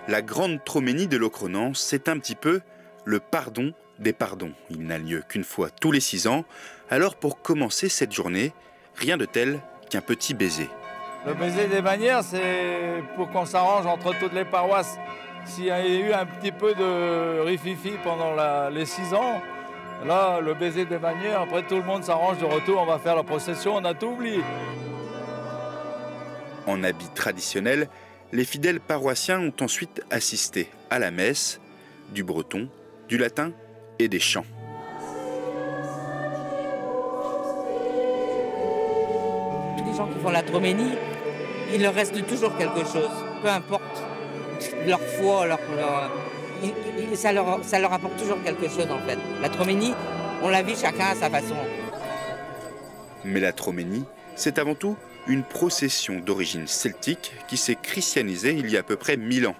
la grande Troménie de Locronan, c'est un petit peu le pardon des pardons. Il n'a lieu qu'une fois tous les 6 ans. Alors pour commencer cette journée, rien de tel qu'un petit baiser. Le baiser des bannières, c'est pour qu'on s'arrange entre toutes les paroisses. S'il y a eu un petit peu de rififi pendant les 6 ans, là, le baiser des bannières, après tout le monde s'arrange de retour, on va faire la procession, on a tout oublié. En habit traditionnel, les fidèles paroissiens ont ensuite assisté à la messe, du breton, du latin et des chants. Tous les gens qui font la Troménie, il leur reste toujours quelque chose, peu importe leur foi, ça leur apporte toujours quelque chose en fait. La Troménie, on la vit chacun à sa façon. Mais la Troménie, c'est avant tout une procession d'origine celtique qui s'est christianisée il y a à peu près 1000 ans.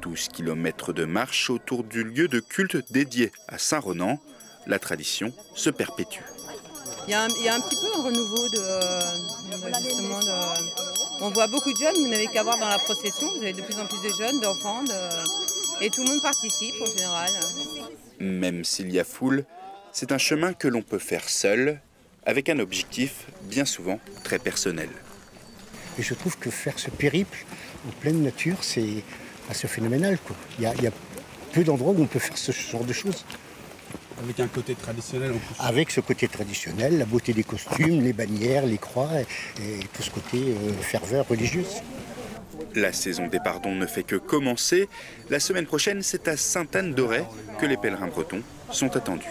12 kilomètres de marche autour du lieu de culte dédié à Saint-Ronan. La tradition se perpétue. Il y a un petit peu un renouveau on voit beaucoup de jeunes, vous n'avez qu'à voir dans la procession, vous avez de plus en plus de jeunes, d'enfants, et tout le monde participe en général. Même s'il y a foule, c'est un chemin que l'on peut faire seul, avec un objectif bien souvent très personnel. Et je trouve que faire ce périple en pleine nature, c'est assez phénoménal, quoi. Il y a peu d'endroits où on peut faire ce genre de choses. Avec un côté traditionnel en plus. Avec ce côté traditionnel, la beauté des costumes, les bannières, les croix et tout ce côté ferveur religieuse. La saison des pardons ne fait que commencer. La semaine prochaine, c'est à Sainte-Anne-d'Auray que les pèlerins bretons sont attendus.